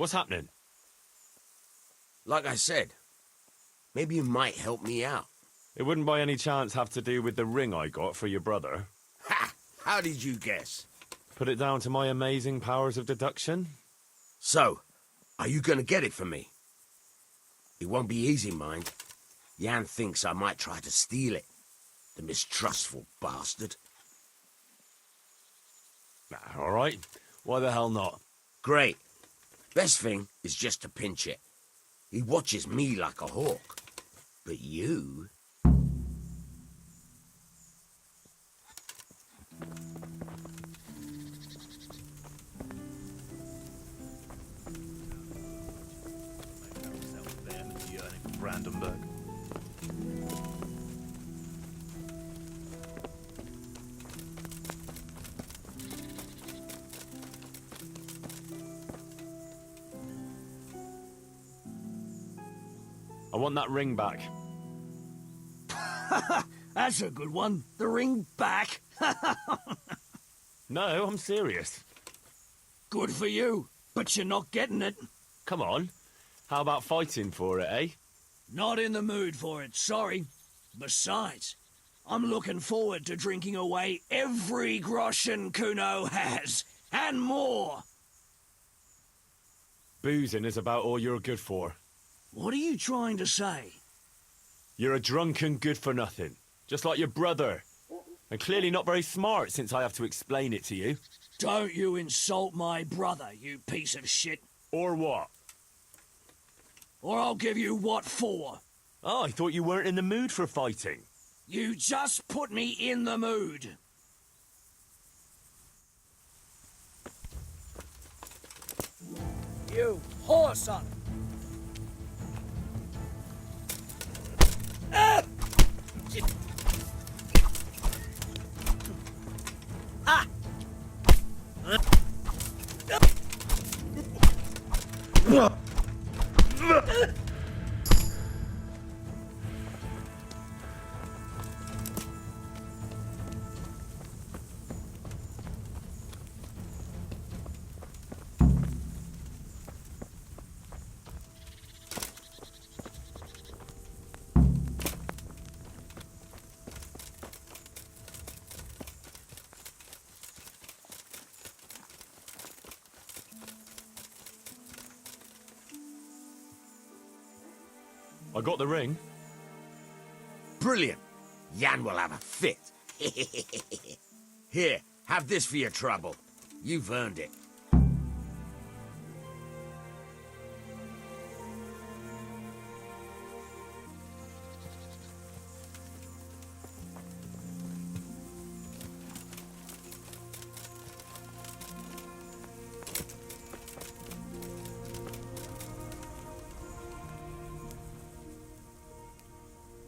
What's happening? Like I said, maybe you might help me out. It wouldn't by any chance have to do with the ring I got for your brother? Ha! How did you guess? Put it down to my amazing powers of deduction? So, are you gonna get it for me? It won't be easy, mind. Jan thinks I might try to steal it. The mistrustful bastard. Nah, all right. Why the hell not? Great. Best thing is just to pinch it. He watches me like a hawk. But you... Brandenburg. I want that ring back. That's a good one. The ring back. No, I'm serious. Good for you, but you're not getting it. Come on. How about fighting for it, eh? Not in the mood for it, sorry. Besides, I'm looking forward to drinking away every groschen Kuno has, and more. Boozing is about all you're good for. What are you trying to say? You're a drunken good-for-nothing, just like your brother. And clearly not very smart since I have to explain it to you. Don't you insult my brother, you piece of shit. Or what? Or I'll give you what for. Oh, I thought you weren't in the mood for fighting. You just put me in the mood. You whoreson! Ah! Ah! I got the ring. Brilliant. Jan will have a fit. Here, have this for your trouble. You've earned it.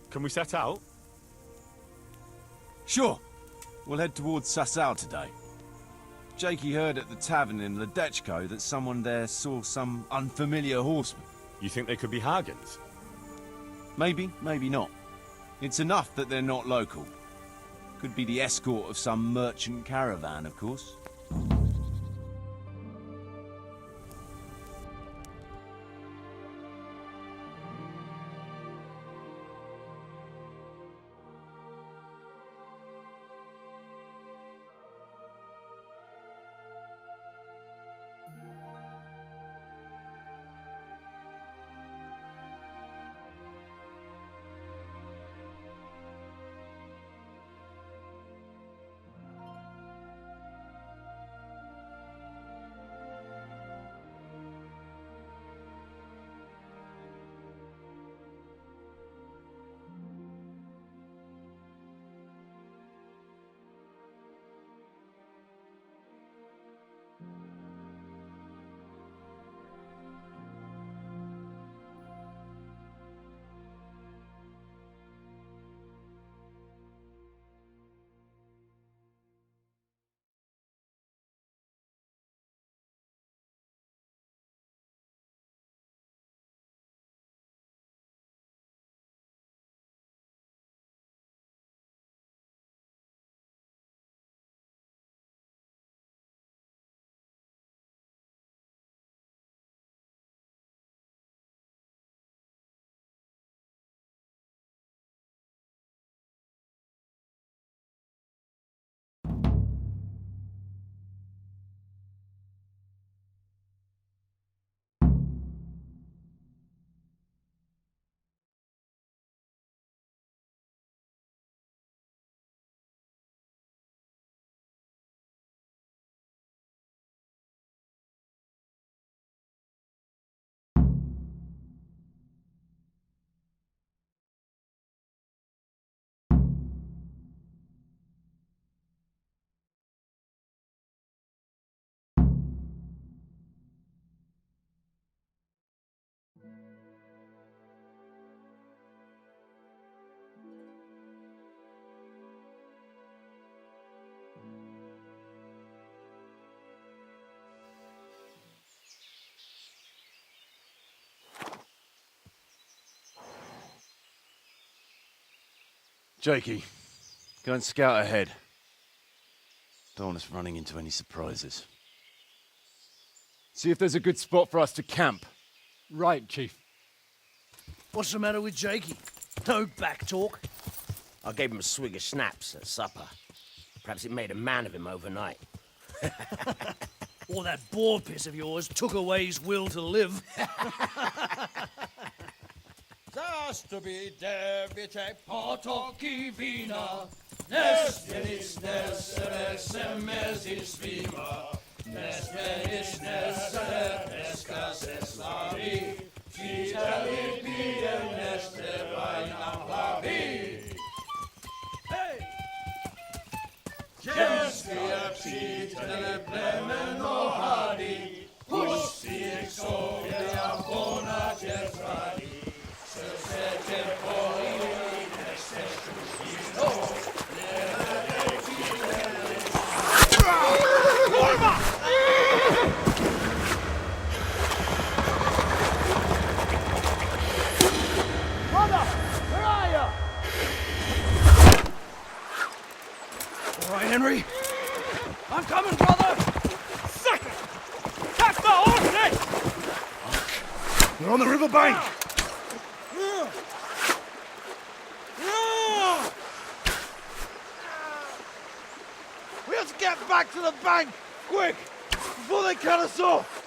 Can we set out? Sure. We'll head towards Sasau today. Jakey heard at the tavern in Ledechko that someone there saw some unfamiliar horseman. You think they could be Hagens? Maybe, maybe not. It's enough that they're not local. Could be the escort of some merchant caravan, of course. Jakey, go and scout ahead. Don't want us running into any surprises. See if there's a good spot for us to camp. Right, Chief. What's the matter with Jakey? No back talk. I gave him a swig of schnapps at supper. Perhaps it made a man of him overnight. Or that boar piss of yours took away his will to live. Zastubi debitek potoki wina, Nestenis nesere semezis vima, Nestenis nesere eskas eslavi, Fitali piem neste vainam lavi. Hey! Kjenstia psitele plemeno hadi, Pusti exovia bona tetradi, All right, Henry. I'm coming, brother. Sucker! Catch the horses! They're on the river bank! We have to get back to the bank! Quick! Before they cut us off!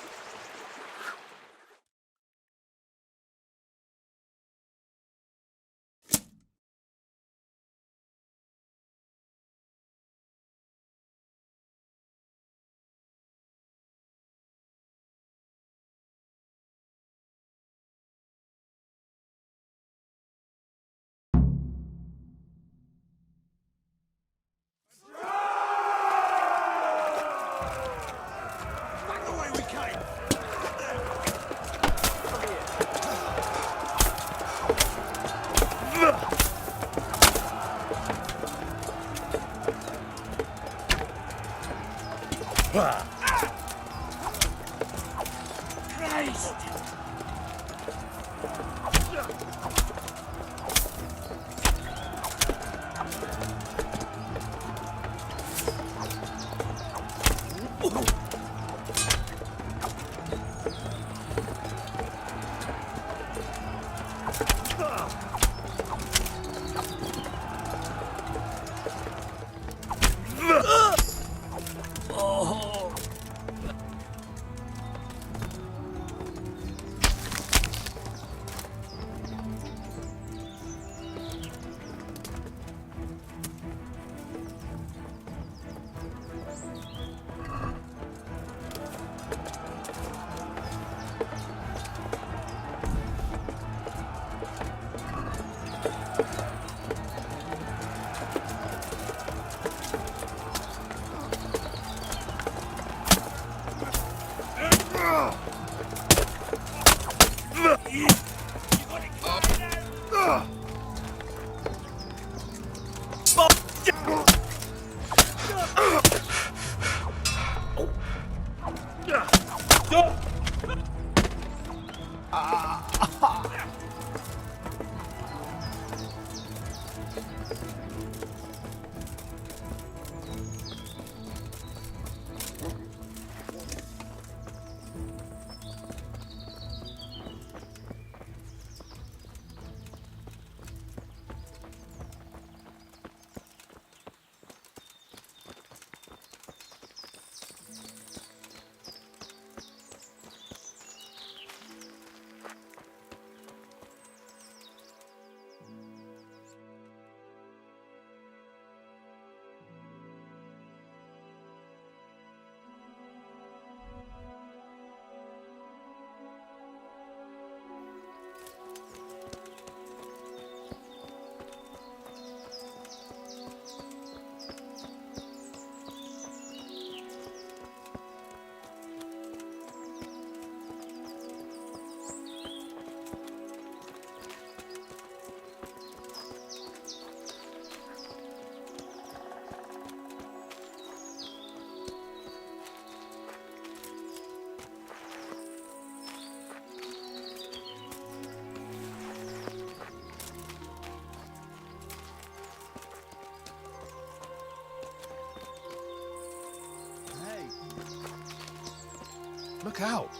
Look out!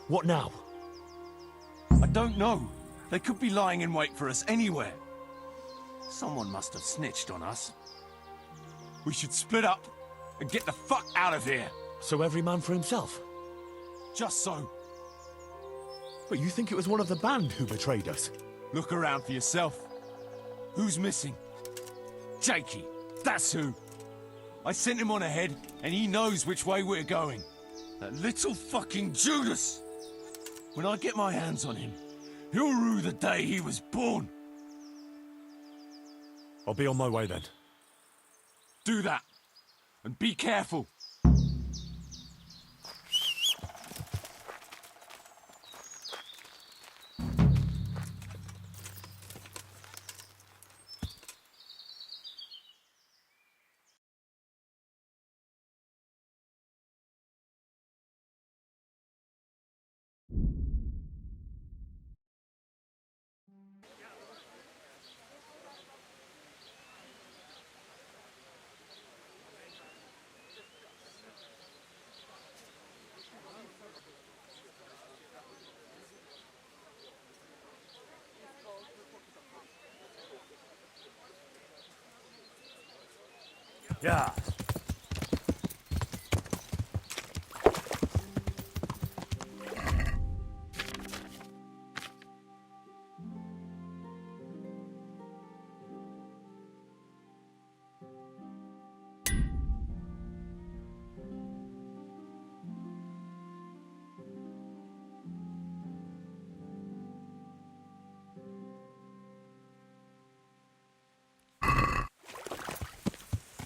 What now? I don't know. They could be lying in wait for us anywhere. Someone must have snitched on us. We should split up and get the fuck out of here. So every man for himself? Just so. But you think it was one of the band who betrayed us? Look around for yourself. Who's missing? Jakey, that's who. I sent him on ahead, and he knows which way we're going. That little fucking Judas! When I get my hands on him, he'll rue the day he was born. I'll be on my way then. Do that, and be careful. Yeah.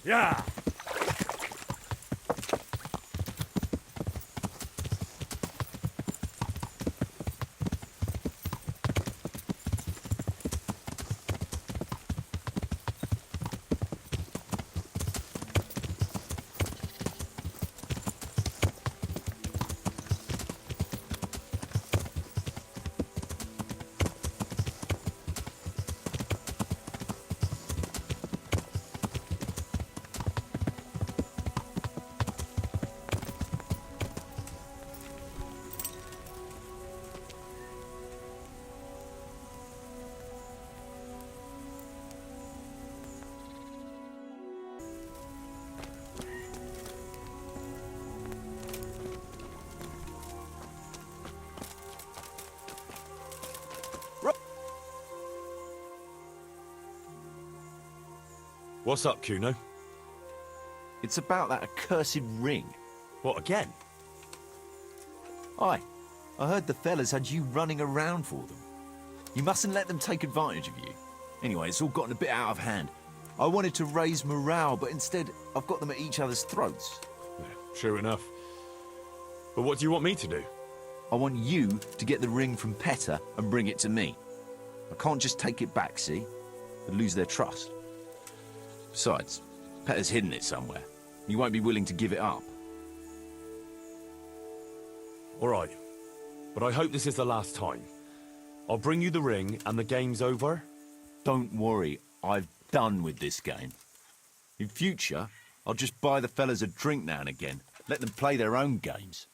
Yeah. What's up, Kuno? It's about that accursed ring. What, again? Aye, I heard the fellas had you running around for them. You mustn't let them take advantage of you. Anyway, it's all gotten a bit out of hand. I wanted to raise morale, but instead I've got them at each other's throats. Yeah, true enough. But what do you want me to do? I want you to get the ring from Petter and bring it to me. I can't just take it back, see? I'd lose their trust. Besides, Petter's hidden it somewhere. He won't be willing to give it up. All right. But I hope this is the last time. I'll bring you the ring and the game's over. Don't worry, I've done with this game. In future, I'll just buy the fellas a drink now and again. Let them play their own games.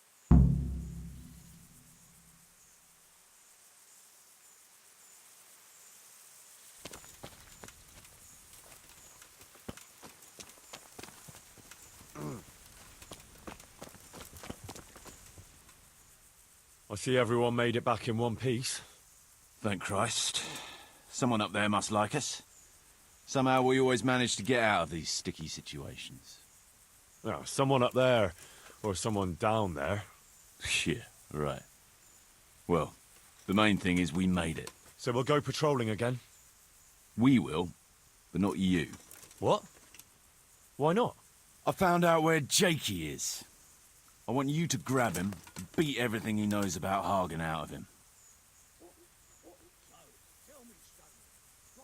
I see everyone made it back in one piece. Thank Christ. Someone up there must like us. Somehow we always manage to get out of these sticky situations. Oh, someone up there, or someone down there. Yeah, right. Well, the main thing is we made it. So we'll go patrolling again? We will, but not you. What? Why not? I found out where Jakey is. I want you to grab him, beat everything he knows about Hagen out of him.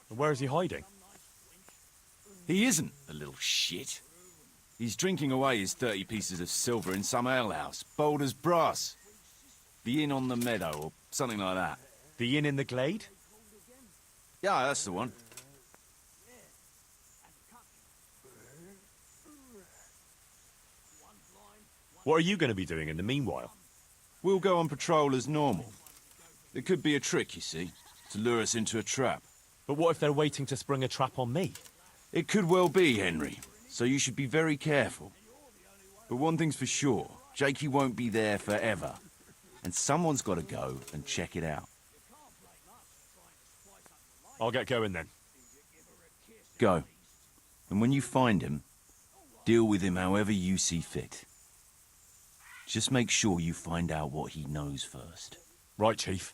Where is he hiding? He isn't, a little shit. He's drinking away his 30 pieces of silver in some alehouse, bold as brass. The Inn on the Meadow, or something like that. The inn in the glade? Yeah, that's the one. What are you going to be doing in the meanwhile? We'll go on patrol as normal. There could be a trick, you see, to lure us into a trap. But what if they're waiting to spring a trap on me? It could well be, Henry, so you should be very careful. But one thing's for sure, Jakey won't be there forever. And someone's got to go and check it out. I'll get going then. Go. And when you find him, deal with him however you see fit. Just make sure you find out what he knows first. Right, Chief.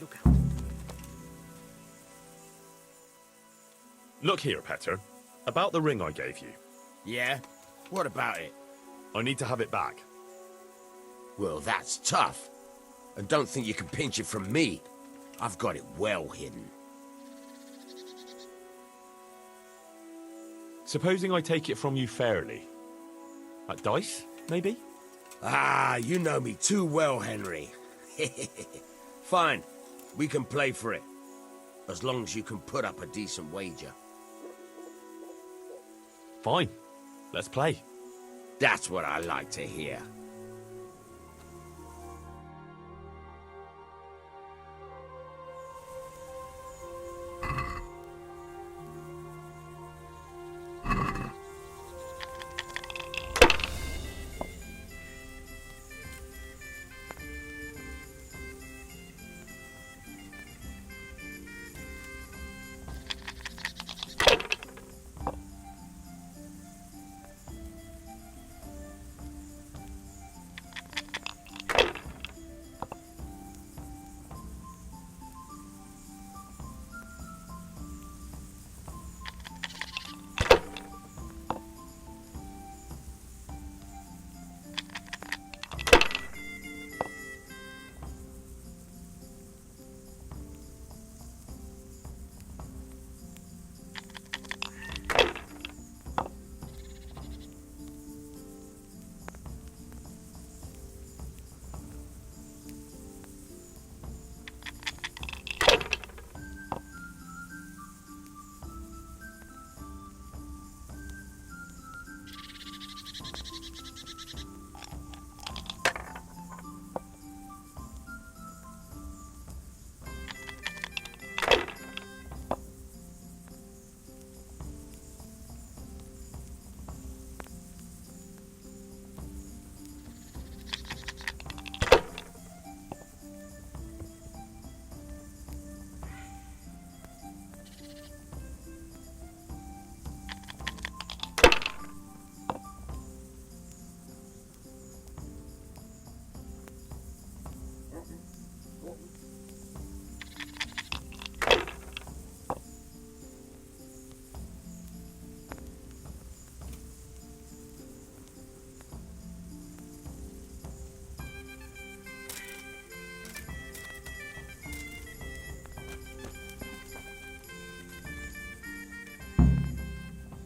Look out. Look here, Petter. About the ring I gave you. Yeah? What about it? I need to have it back. Well, that's tough. And don't think you can pinch it from me. I've got it well hidden. Supposing I take it from you fairly. At dice, maybe? Ah, you know me too well, Henry. Fine. We can play for it. As long as you can put up a decent wager. Fine. Let's play. That's what I like to hear.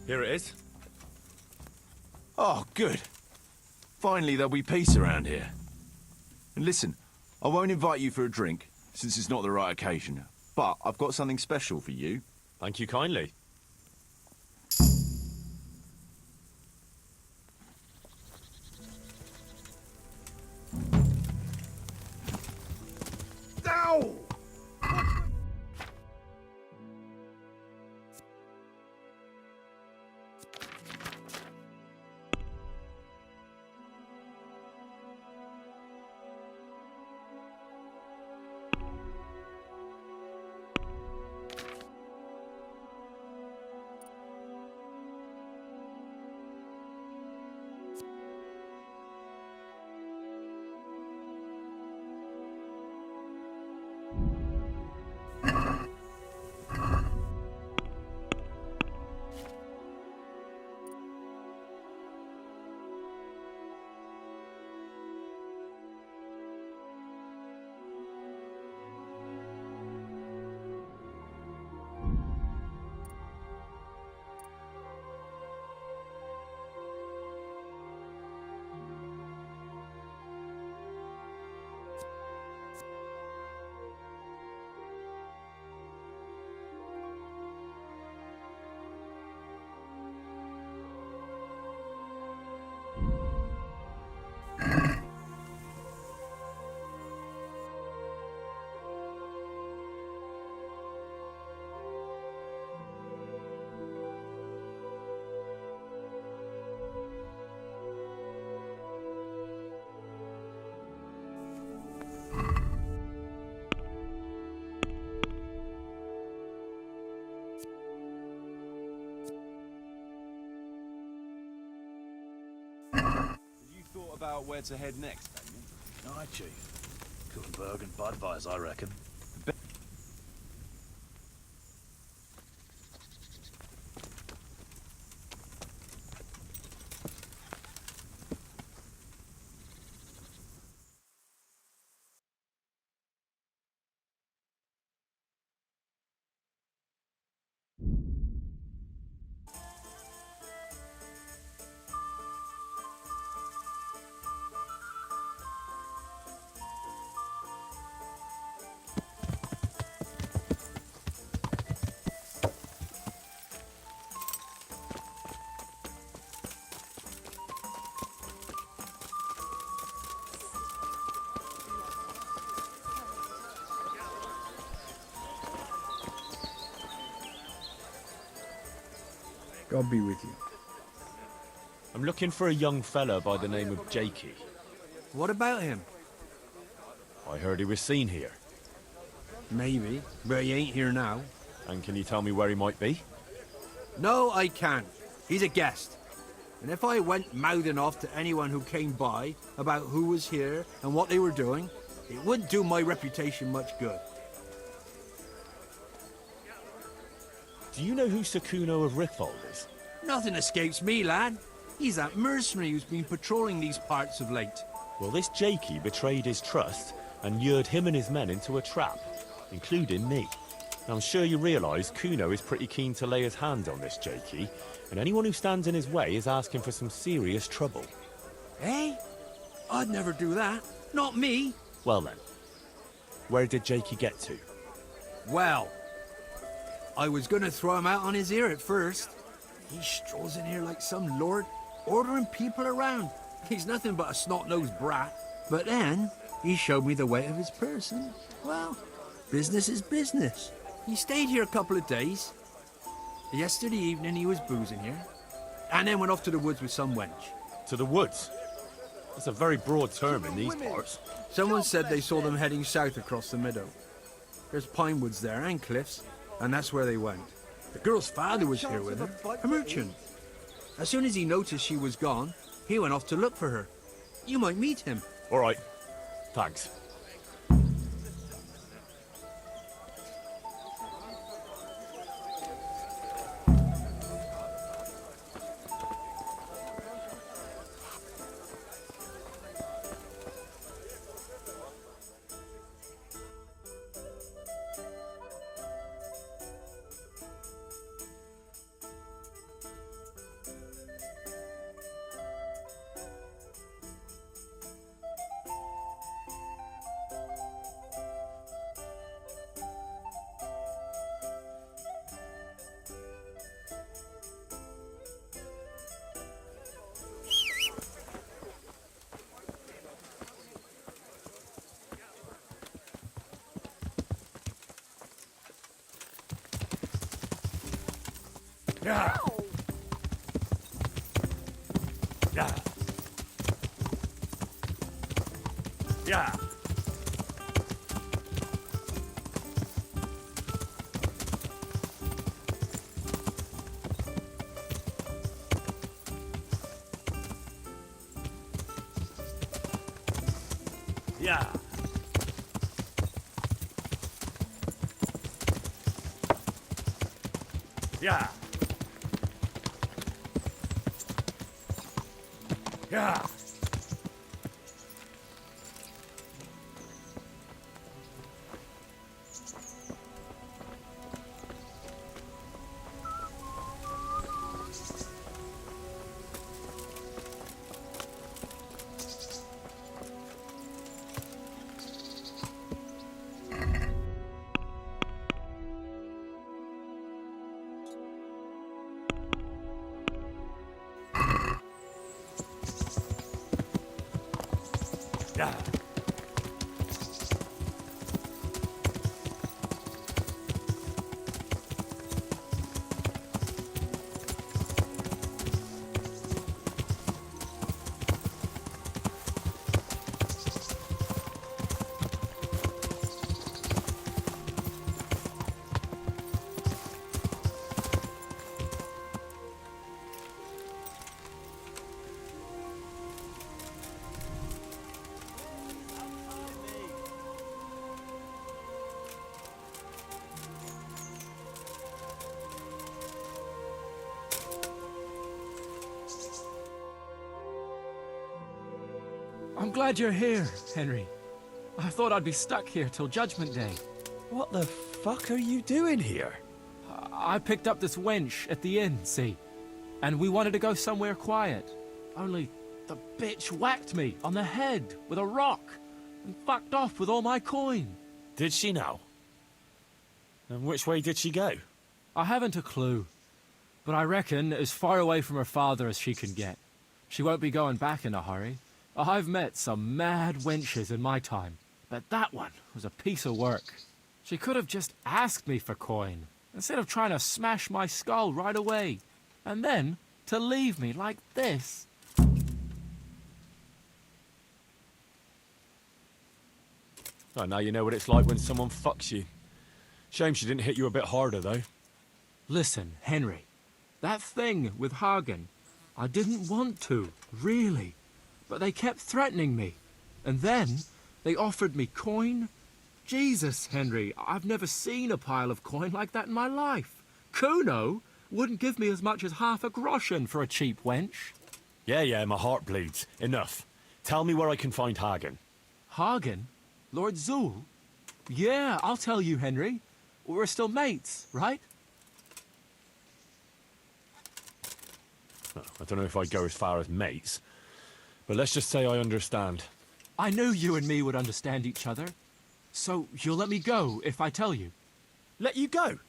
Here it is. Oh, good. Finally there'll be peace around here. And listen, I won't invite you for a drink, since it's not the right occasion. But I've got something special for you. Thank you kindly. about where to head next, Damien? Aye, Chief. Gutenberg and Budweis, I reckon. God be with you. I'm looking for a young fella by the name of Jakey. What about him? I heard he was seen here. Maybe, but he ain't here now. And can you tell me where he might be? No, I can't. He's a guest. And if I went mouthing off to anyone who came by about who was here and what they were doing, it wouldn't do my reputation much good. Do you know who Sakuno of Rickfold is? Nothing escapes me, lad. He's that mercenary who's been patrolling these parts of late. Well, this Jakey betrayed his trust and lured him and his men into a trap, including me. Now, I'm sure you realise Kuno is pretty keen to lay his hand on this Jakey, and anyone who stands in his way is asking for some serious trouble. Eh? I'd never do that. Not me. Well then, where did Jakey get to? Well, I was gonna throw him out on his ear at first. He strolls in here like some lord, ordering people around. He's nothing but a snot-nosed brat. But then, he showed me the weight of his person. Well, business is business. He stayed here a couple of days. Yesterday evening he was boozing here, and then went off to the woods with some wench. To the woods? That's a very broad term in these parts. Someone said they saw them heading south across the meadow. There's pine woods there and cliffs, and that's where they went. The girl's father was here with her, a merchant. As soon as he noticed she was gone, he went off to look for her. You might meet him. All right. Thanks. Yeah. Yeah. Yeah. Yeah. Yeah. Yeah. Yeah. glad you're here, Henry. I thought I'd be stuck here till Judgment Day. What the fuck are you doing here? I picked up this wench at the inn, see? And we wanted to go somewhere quiet. Only the bitch whacked me on the head with a rock and fucked off with all my coin. Did she now? And which way did she go? I haven't a clue, but I reckon as far away from her father as she can get. She won't be going back in a hurry. I've met some mad wenches in my time, but that one was a piece of work. She could have just asked me for coin, instead of trying to smash my skull right away, and then to leave me like this. Oh, now you know what it's like when someone fucks you. Shame she didn't hit you a bit harder, though. Listen, Henry, that thing with Hagen, I didn't want to, really. But they kept threatening me. And then they offered me coin. Jesus, Henry, I've never seen a pile of coin like that in my life. Kuno wouldn't give me as much as half a groschen for a cheap wench. Yeah, my heart bleeds. Enough. Tell me where I can find Hagen. Hagen? Lord Zool? Yeah, I'll tell you, Henry. We're still mates, right? Oh, I don't know if I'd go as far as mates, but let's just say I understand. I knew you and me would understand each other. So you'll let me go if I tell you? Let you go?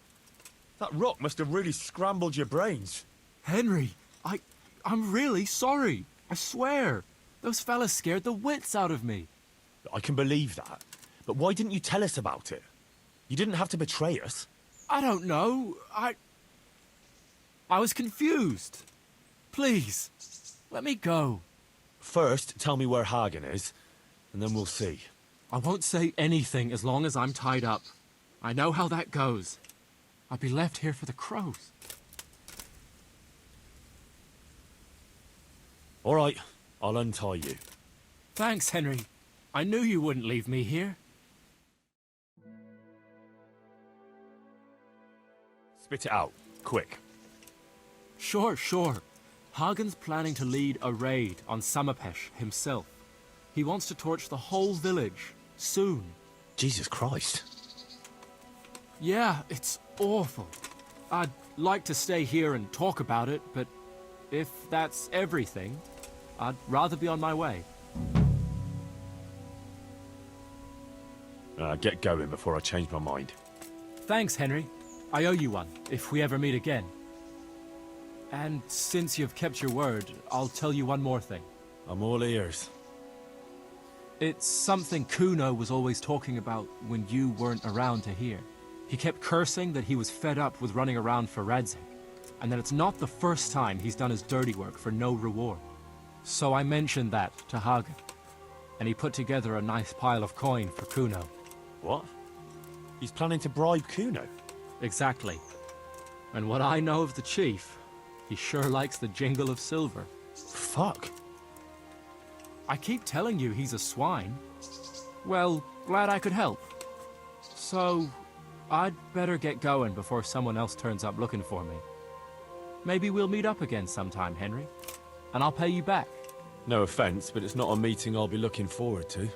That rock must have really scrambled your brains. Henry, I'm really sorry. I swear. Those fellas scared the wits out of me. I can believe that, but why didn't you tell us about it? You didn't have to betray us. I don't know. I was confused. Please, let me go. First, tell me where Hagen is, and then we'll see. I won't say anything as long as I'm tied up. I know how that goes. I'll be left here for the crows. All right, I'll untie you. Thanks, Henry. I knew you wouldn't leave me here. Spit it out, quick. Sure. Hagen's planning to lead a raid on Samapesh himself. He wants to torch the whole village, soon. Jesus Christ. Yeah, it's awful. I'd like to stay here and talk about it, but if that's everything, I'd rather be on my way. Get going before I change my mind. Thanks, Henry. I owe you one, if we ever meet again. And since you've kept your word, I'll tell you one more thing. I'm all ears. It's something Kuno was always talking about when you weren't around to hear. He kept cursing that he was fed up with running around for Radzig, and that it's not the first time he's done his dirty work for no reward. So I mentioned that to Hagen, and he put together a nice pile of coin for Kuno. What? He's planning to bribe Kuno? Exactly. And what I know of the chief, he sure likes the jingle of silver. Fuck. I keep telling you he's a swine. Well, glad I could help. So, I'd better get going before someone else turns up looking for me. Maybe we'll meet up again sometime, Henry. And I'll pay you back. No offense, but it's not a meeting I'll be looking forward to.